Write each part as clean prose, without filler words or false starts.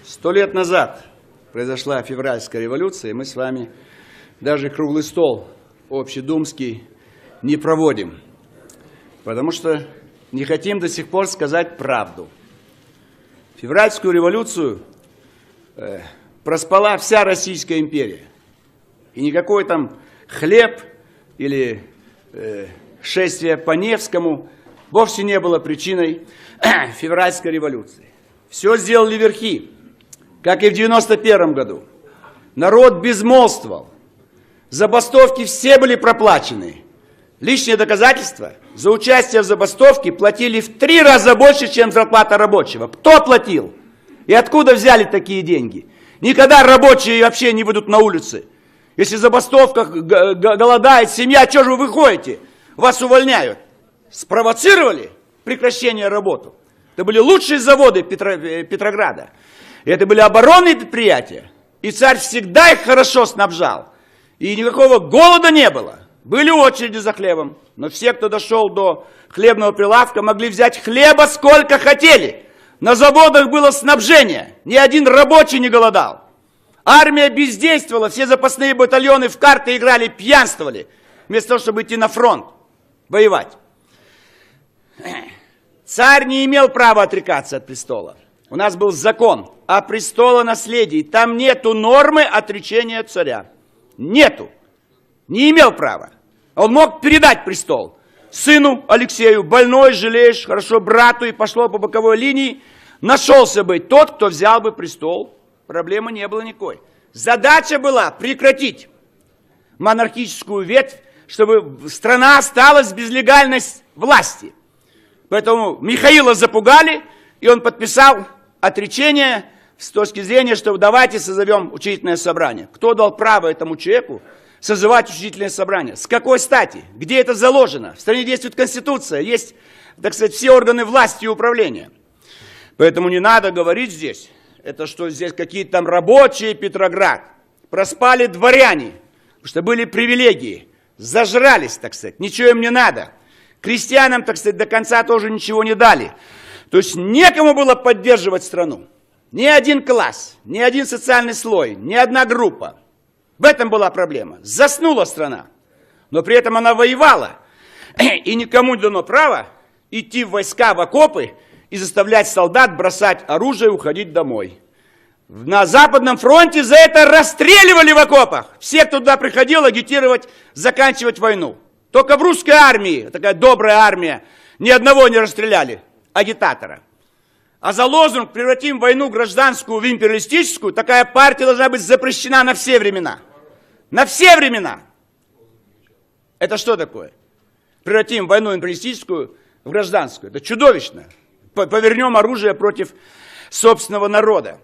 100 лет назад произошла февральская революция, и мы с вами даже круглый стол общедумский не проводим, потому что не хотим до сих пор сказать правду. Февральскую революцию проспала вся Российская империя. И никакой там хлеб или шествие по Невскому вовсе не было причиной февральской революции. Все сделали верхи, как и в 91 году. Народ безмолвствовал. Забастовки все были проплачены. Личные доказательства за участие в забастовке платили в 3 раза больше, чем зарплата рабочего. Кто платил? И откуда взяли такие деньги? Никогда рабочие вообще не выйдут на улицы. Если в забастовках голодает семья, что же вы выходите? Вас увольняют. Спровоцировали прекращение работы. Это были лучшие заводы Петрограда. И это были оборонные предприятия. И царь всегда их хорошо снабжал. И никакого голода не было. Были очереди за хлебом. Но все, кто дошел до хлебного прилавка, могли взять хлеба сколько хотели. На заводах было снабжение. Ни один рабочий не голодал. Армия бездействовала. Все запасные батальоны в карты играли, пьянствовали. Вместо того, чтобы идти на фронт, воевать. Царь не имел права отрекаться от престола. У нас был закон о престолонаследии. Там нету нормы отречения царя. Нету. Не имел права. Он мог передать престол сыну Алексею. Больной, жалеешь, хорошо, брату, и пошло по боковой линии. Нашелся бы тот, кто взял бы престол. Проблемы не было никакой. Задача была прекратить монархическую ветвь, чтобы страна осталась без легальной власти. Поэтому Михаила запугали, и он подписал отречение с точки зрения, что давайте созовем учредительное собрание. Кто дал право этому человеку созывать учредительное собрание? С какой стати? Где это заложено? В стране действует Конституция, есть, так сказать, все органы власти и управления. Поэтому не надо говорить здесь, это что здесь какие-то там рабочие Петроград. Проспали дворяне, потому что были привилегии. Зажрались, так сказать, ничего им не надо. Крестьянам, так сказать, до конца тоже ничего не дали. То есть некому было поддерживать страну. Ни один класс, ни один социальный слой, ни одна группа. В этом была проблема. Заснула страна. Но при этом она воевала. И никому не дано право идти в войска, в окопы и заставлять солдат бросать оружие и уходить домой. На Западном фронте за это расстреливали в окопах. Все, кто туда приходил, агитировать, заканчивать войну. Только в русской армии, такая добрая армия, ни одного не расстреляли, агитатора. А за лозунг «Превратим войну гражданскую в империалистическую» такая партия должна быть запрещена на все времена. На все времена. Это что такое? Превратим войну империалистическую в гражданскую. Это чудовищно. Повернем оружие против собственного народа.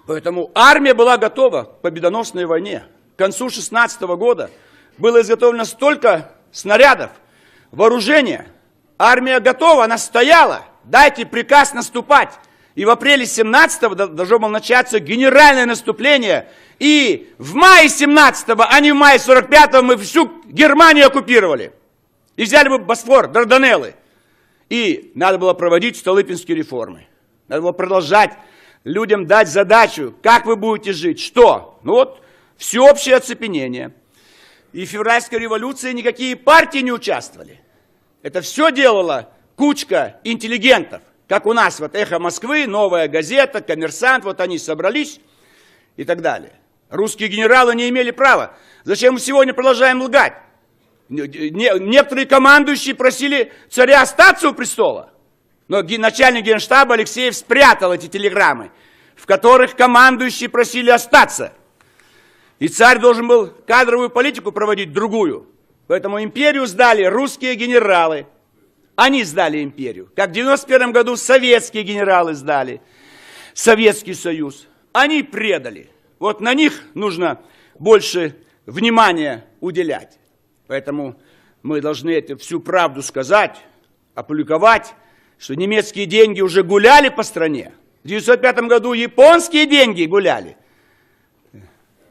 Поэтому армия была готова к победоносной войне. К концу 16 года было изготовлено столько снарядов, вооружения. Армия готова, она стояла. Дайте приказ наступать. И в апреле 17-го должно было начаться генеральное наступление. И в мае 17-го, а не в мае 45-го, мы всю Германию оккупировали. И взяли бы Босфор, Дарданеллы. И надо было проводить столыпинские реформы. Надо было продолжать людям дать задачу, как вы будете жить, что? Ну вот, всеобщее оцепенение. И в февральской революции никакие партии не участвовали. Это все делала кучка интеллигентов. Как у нас, вот «Эхо Москвы», «Новая газета», «Коммерсант», вот они собрались и так далее. Русские генералы не имели права. Зачем мы сегодня продолжаем лгать? Некоторые командующие просили царя остаться у престола. Но начальник генштаба Алексеев спрятал эти телеграммы, в которых командующие просили остаться. И царь должен был кадровую политику проводить другую. Поэтому империю сдали русские генералы. Они сдали империю. Как в 91 году советские генералы сдали. Советский Союз. Они предали. Вот на них нужно больше внимания уделять. Поэтому мы должны эту всю правду сказать, опубликовать, что немецкие деньги уже гуляли по стране. В 1905 году японские деньги гуляли.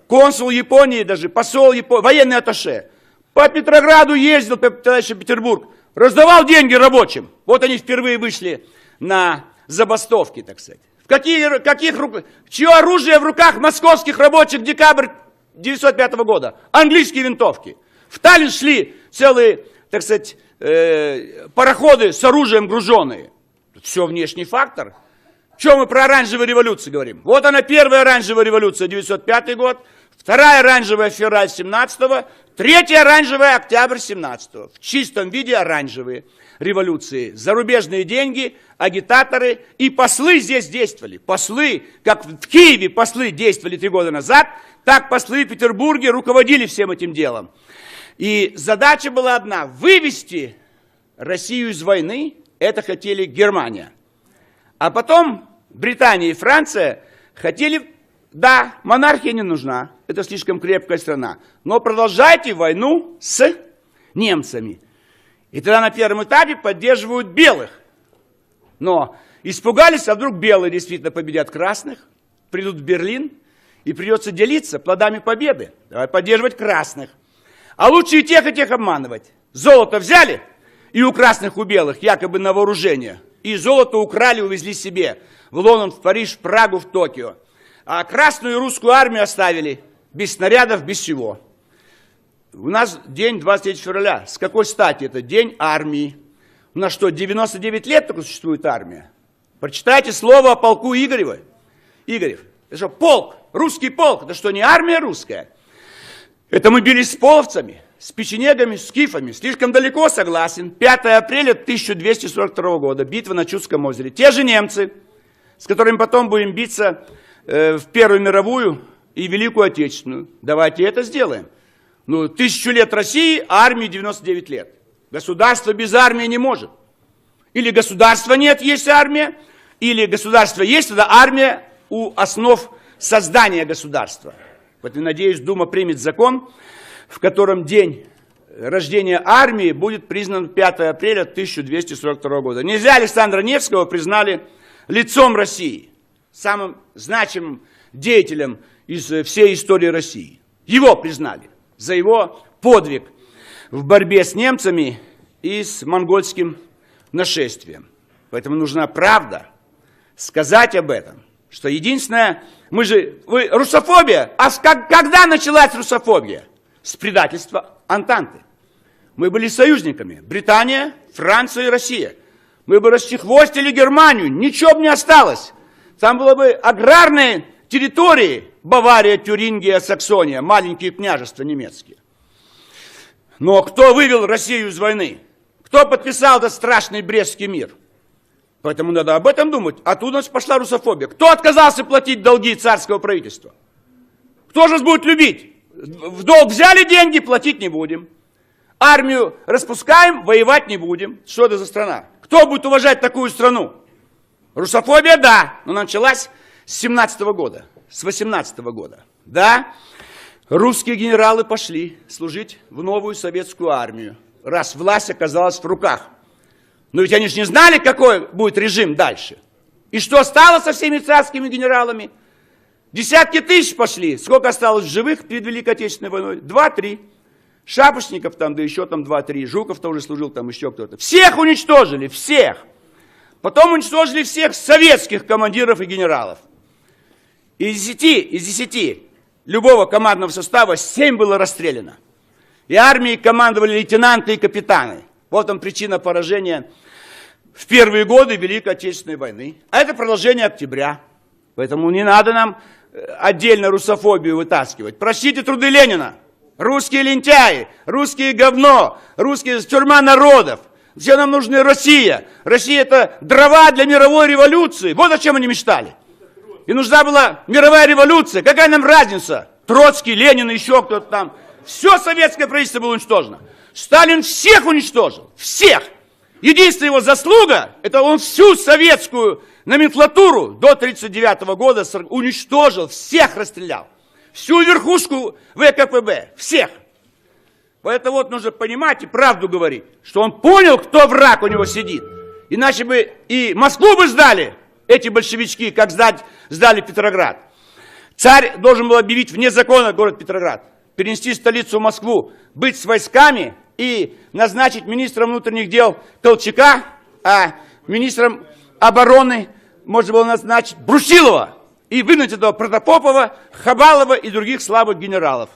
Консул Японии, даже посол Японии, военный атташе, по Петрограду ездил, по Петербург, раздавал деньги рабочим. Вот они впервые вышли на забастовки, так сказать. Чье оружие в руках московских рабочих декабрь 1905 года? Английские винтовки. В Таллин шли целые, так сказать, пароходы с оружием груженные. Все внешний фактор. Что мы про оранжевую революцию говорим? Вот она, первая оранжевая революция, 1905 год, вторая оранжевая февраль 17-го, третья оранжевая октябрь 17-го. В чистом виде оранжевые революции. Зарубежные деньги, агитаторы и послы здесь действовали. Послы, как в Киеве послы действовали 3 года назад, так послы в Петербурге руководили всем этим делом. И задача была одна: вывести Россию из войны. Это хотели Германия. А потом Британия и Франция хотели, да, монархия не нужна, это слишком крепкая страна, но продолжайте войну с немцами. И тогда на первом этапе поддерживают белых. Но испугались, а вдруг белые действительно победят красных, придут в Берлин, и придется делиться плодами победы. Давай поддерживать красных. А лучше и тех обманывать. Золото взяли, и у красных, у белых, якобы на вооружение. И золото украли, увезли себе. В Лондон, в Париж, в Прагу, в Токио. А красную и русскую армию оставили без снарядов, без всего. У нас день 23 февраля. С какой стати это день армии? У нас что, 99 лет только существует армия? Прочитайте слово о полку Игорева. Игорев. Это что, полк? Русский полк. Это что, не армия русская? Это мы бились с половцами, с печенегами, с скифами. Слишком далеко, согласен. 5 апреля 1242 года. Битва на Чудском озере. Те же немцы, с которыми потом будем биться в Первую мировую и Великую Отечественную. Давайте это сделаем. 1000 лет России, а армии 99 лет. Государство без армии не может. Или государства нет, есть армия, или государство есть, тогда армия у основ создания государства. Поэтому, надеюсь, Дума примет закон, в котором день рождения армии будет признан 5 апреля 1242 года. Нельзя Александра Невского признали лицом России, самым значимым деятелем из всей истории России. Его признали за его подвиг в борьбе с немцами и с монгольским нашествием. Поэтому нужна правда, сказать об этом, что единственное, русофобия, а когда началась русофобия? С предательства Антанты. Мы были союзниками, Британия, Франция и Россия. Мы бы расчехвостили Германию, ничего бы не осталось. Там было бы аграрные территории, Бавария, Тюрингия, Саксония, маленькие княжества немецкие. Но кто вывел Россию из войны? Кто подписал этот страшный Брестский мир? Поэтому надо об этом думать. Оттуда пошла русофобия. Кто отказался платить долги царского правительства? Кто же нас будет любить? В долг взяли деньги, платить не будем. Армию распускаем, воевать не будем. Что это за страна? Кто будет уважать такую страну? Русофобия, да, но началась с 17 года, с 18 года. Да, русские генералы пошли служить в новую советскую армию, раз власть оказалась в руках. Но ведь они же не знали, какой будет режим дальше. И что стало со всеми царскими генералами? Десятки тысяч пошли. Сколько осталось живых перед Великой Отечественной войной? 2-3. Шапошников там, да еще там 2-3. Жуков тоже служил, там еще кто-то. Всех уничтожили, всех. Потом уничтожили всех советских командиров и генералов. Из 10 любого командного состава 7 было расстреляно. И армией командовали лейтенанты и капитаны. Вот там причина поражения в первые годы Великой Отечественной войны. А это продолжение октября. Поэтому не надо нам отдельно русофобию вытаскивать. Прочтите труды Ленина. Русские лентяи, русские говно, русские тюрьма народов. Все нам нужны Россия. Россия это дрова для мировой революции. Вот о чем они мечтали. И нужна была мировая революция. Какая нам разница? Троцкий, Ленин, еще кто-то там. Все советское правительство было уничтожено. Сталин всех уничтожил. Всех. Единственная его заслуга, это он всю советскую номенклатуру до 1939 года уничтожил, всех расстрелял. Всю верхушку ВКПБ, всех. Поэтому вот нужно понимать и правду говорить, что он понял, кто враг у него сидит. Иначе бы и Москву бы сдали, эти большевички, как сдали Петроград. Царь должен был объявить вне закона город Петроград, перенести столицу в Москву, быть с войсками и назначить министром внутренних дел Колчака, а министром обороны можно было назначить Брусилова и выгнать этого Протопопова, Хабалова и других слабых генералов.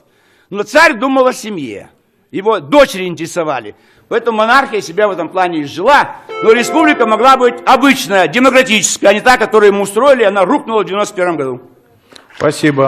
Но царь думал о семье. Его дочери интересовали. Поэтому монархия себя в этом плане изжила. Но республика могла быть обычная, демократическая, а не та, которую ему устроили, она рухнула в 91 году. Спасибо.